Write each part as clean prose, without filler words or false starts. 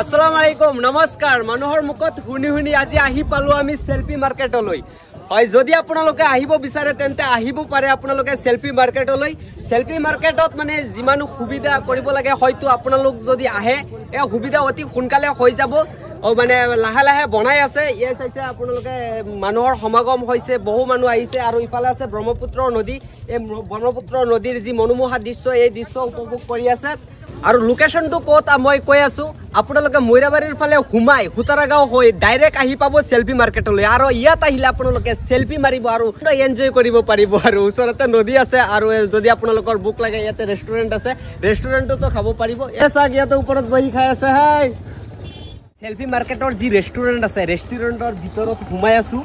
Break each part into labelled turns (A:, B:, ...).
A: আসসালামু আলাইকুম নমস্কাৰ মানুহৰ মুখত শুনি শুনি আজি আহি পালো আমি সেলফি মাৰ্কেটলৈ হয় যদি আপোনালোকে আহিব বিচাৰে তেন্তে আহিব পাৰে আপোনালোকে সেলফি মাৰ্কেটলৈ সেলফি মাৰ্কেটত মানে যিমান সুবিধা কৰিব লাগে হয়তো আপোনালোক যদি আহে এই সুবিধা অতি সোনকালে হৈ যাব ও মানে লাহে লাহে বনাই আছে ইয়ে চাইছে আপোনালোকে মানুহৰ সমাগম হৈছে বহু মানুহ আহিছে আৰু ইফালে আছে ব্ৰহ্মপুত্ৰ নদী এই ব্ৰহ্মপুত্ৰ নদীৰ যি মনোমোহা দৃশ্য এই দৃশ্য উপভোগ কৰি আছে আৰু লোকেশনটো ক'ত মই কৈ আছো আপোনালোকে মৈৰাবাৰীৰ ফালে ঘুমাই হুতাৰাগাঁও হৈ ডাইৰেক্ট আহি পাব সেলফি মাৰ্কেটলৈ আৰু ইয়াত আহিলে আপোনালোকে সেলফি মাৰিব আৰু এনজয় কৰিব পাৰিব আৰু ওচৰতে নদী আছে আৰু যদি আপোনালোকৰ বুক লাগে ইয়াতে ৰেষ্টুৰেণ্ট আছে ৰেষ্টুৰেণ্টতো খাব পাৰিব এসাক ইয়াতে ওপৰত বহি খাই আছে হাই সেলফি মাৰ্কেটৰ যি ৰেষ্টুৰেণ্ট আছে ৰেষ্টুৰেণ্টৰ ভিতৰত ঘুমাই আছো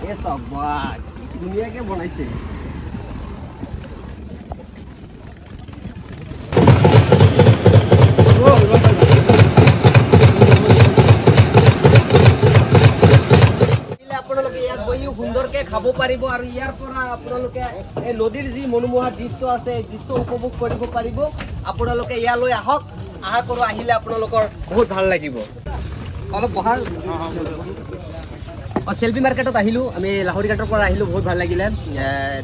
A: এ সব বাহ ধুনীয়াকে বনাইছে সুন্দৰকে খাব পাৰিব আৰু ইয়াৰ পৰা আপোনালোকে এই নদীৰ যি মনোমোহা দৃশ্য আছে দৃশ্য উপভোগ কৰিব পাৰিব আপোনালোকে ইয়ালৈ আহক আহা কৰো আহিলে আপোনালোকৰ বহুত ভাল লাগিব অলপ বহাৰ সেলফি মাৰ্কেটত আহিলো আমি লাহৰীঘাটৰ পৰা আহিলো বহুত ভাল লাগিলে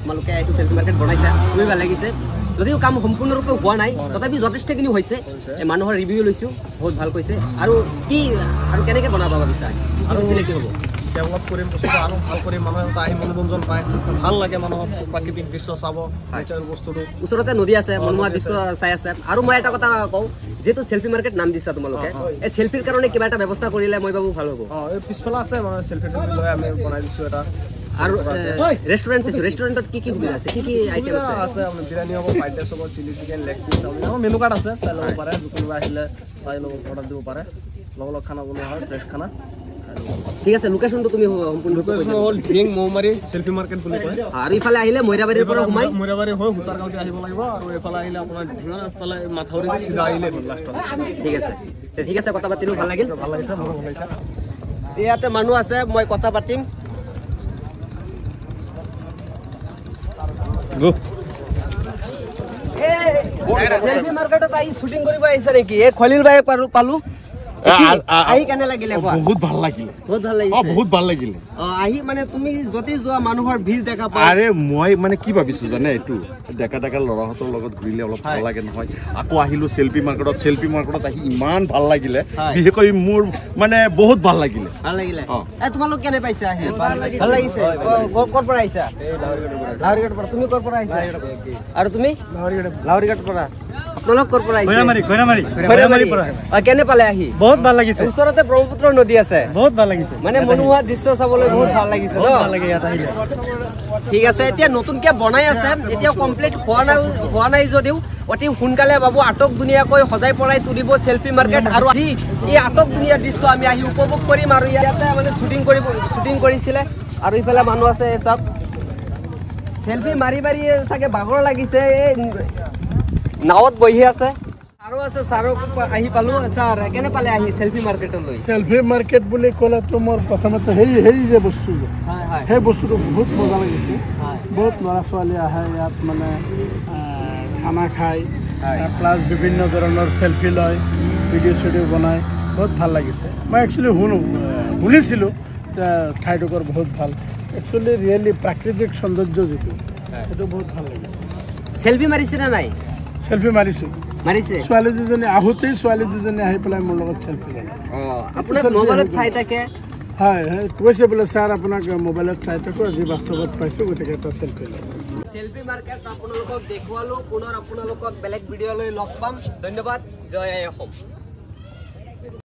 A: তোমালোকে এইটো সেলফি মাৰ্কেট বনাইছা খুবেই ভাল লাগিছে যদিও কাম সম্পূৰ্ণৰূপে হোৱা নাই তথাপি যথেষ্টখিনি হৈছে মানুহৰ ৰিভিউ লৈছো বহুত ভাল কৈছে আৰু কি আৰু কেনেকৈ বনাব ভাবিছা আৰু চিলেক্ট হ'ব
B: ডেভেলপ কৰিম বস্তুটো আৰু ভাল কৰিম মানুহে আহি মনোৰঞ্জন পায় ভাল লাগে মানুহৰ প্ৰাকৃতিক দৃশ্য চাব নেচাৰেল বস্তুটো
A: ওচৰতে নদী আছে মনোমোহা দৃশ্য চাই আছে আৰু মই এটা কথা কওঁ যেহেতু সেলফি মাৰ্কেট নাম দিছা তোমালোকে এই সেলফিৰ কাৰণে কিবা এটা ব্যৱস্থা কৰিলে মই ভাবো ভাল হ'ব
B: এই পিছফালে আছে মানে সেলফি লৈ আমি বনাই দিছোঁ এটা
A: আৰু ৰেষ্টুৰেণ্ট আছে ৰেষ্টুৰেণ্টত কি কি সুবিধা আছে কি কি আইটেম
B: আছে আপুনি বিৰিয়ানী হ'ব ফ্ৰাইড ৰাইচ হ'ব চিলি চিকেন লেগ পিচ আমাৰ মেনু কাৰ্ড আছে চাই ল'ব পাৰে কোনোবা আহিলে চাই ল'ব অৰ্ডাৰ দিব পাৰে লগ লগ খানা বনোৱা হয় ফ্ৰেছ খানা
A: ঠিক আছে লোকেশনটো তুমি সম্পূৰ্ণ
B: লোকেশন হ'ল ঢিং মৌমাৰী সেলফি মাৰ্কেট বুলি কয়
A: আৰু ইফালে আহিলে মৈৰাবাৰীৰ পৰা সোমাই
B: মৈৰাবাৰী হৈ হুতাৰগাঁৱতে আহিব লাগিব আৰু এইফালে আহিলে আপোনাৰ ঢিঙৰ ফালে মাথাউৰি চিধা আহিলে লাষ্টত
A: ঠিক আছে কথা পাতিলো ভাল লাগিল
B: ভাল লাগিছে মোৰো ভাল লাগিছে
A: ইয়াতে মানুহ আছে মই কথা পাতিম সেলফি মাৰ্কেটত আহি শ্বুটিং কৰিব আহিছে নেকি এই খলিল ভাই পালো আহি কেনে লাগিলে
C: বহুত ভাল লাগিলে বহুত ভাল লাগিলে
A: আহি মানে তুমি যদি যোৱা মানুহৰ ভিৰ দেখা পায়
C: আৰে মই মানে কি ভাবিছো জানে এইটো ডেকা ডেকা ল'ৰাহঁতৰ লগত ঘূৰিলে অলপ ভাল লাগে নহয় আকৌ আহিলো সেলফি মাৰ্কেটত আহি ইমান ভাল লাগিলে বিশেষকৈ মোৰ মানে বহুত ভাল লাগিলে
A: তোমালোক কেনে পাইছা আহি ভাল লাগিছে ক'ৰ পৰা আহিছা লাহৰীঘাটৰ পৰা তুমি ক'ৰ পৰা আহিছা আৰু তুমি লাহৰীঘাটৰ পৰা আপোনালোক ক'ৰ পৰা আহিছে খৈৰামাৰী পৰা কেনে পালে আহি
B: বহুত ভাল লাগিছে
A: ওচৰতে ব্ৰহ্মপুত্ৰ নদী আছে
B: বহুত ভাল লাগিছে
A: মানে মনোমোহা দৃশ্য চাবলৈ বহুত ভাল লাগিছে
B: ভাল লাগে ইয়াত আহিলে
A: ঠিক আছে এতিয়া নতুনকে বনাই আছে এতিয়া কমপ্লিট হোৱা নাই যদিও অতি সোনকালে বাবু আটক ধুনীয়াকৈ সজাই পৰাই তুলিব সেলফি মাৰ্কেট আৰু আজি এই আটক ধুনীয়া দৃশ্য আমি আহি উপভোগ কৰিম আৰু ইয়াতে মানে শ্বুটিং কৰিছিলে আৰু ইফালে মানুহ আছে চাওক সেলফি মাৰি মাৰি চাগে ভাগৰ লাগিছে নাৱত বহি আছে আৰু আছে ছাৰক আহি পালো ছাৰ কেনে পালে আহি সেলফি মাৰ্কেটলৈ
D: সেলফি মাৰ্কেট বুলি ক'লেতো মোৰ প্ৰথমতে সেই যে বস্তু সেই বস্তুটো বহুত মজা লাগিছে বহুত ল'ৰা ছোৱালী আহে ইয়াত মানে খানা খায় প্লাছ বিভিন্ন ধৰণৰ সেলফি লয় ভিডিঅ' চিডিঅ' বনায় বহুত ভাল লাগিছে মই একচুৱেলি শুনিছিলোঁ ঠাইডোখৰ বহুত ভাল একচুৱেলি ৰিয়েলি প্ৰাকৃতিক সৌন্দৰ্য যিটো সেইটো বহুত ভাল লাগিছে
A: সেলফি মাৰিছে নে নাই
D: সেলফি মাৰিছোঁ ছোৱালী দুজনী আহোঁতেই ছোৱালী দুজনী আহি পেলাই মোৰ লগত সেলফি ল'লে
A: আপোনাৰ মোবাইলত চাই থাকে
D: হয় কৈছে বোলে ছাৰ আপোনাক মোবাইলত চাই থাকোঁ আজি বাস্তৱত পাইছোঁ গতিকে এটা সেলফি ল'লে
A: সেলফি মাৰ্কেট আপোনালোকক দেখুৱালো পুনৰ আপোনালোকক বেলেগ ভিডিঅ'লৈ লগ পাম ধন্যবাদ জয় অসম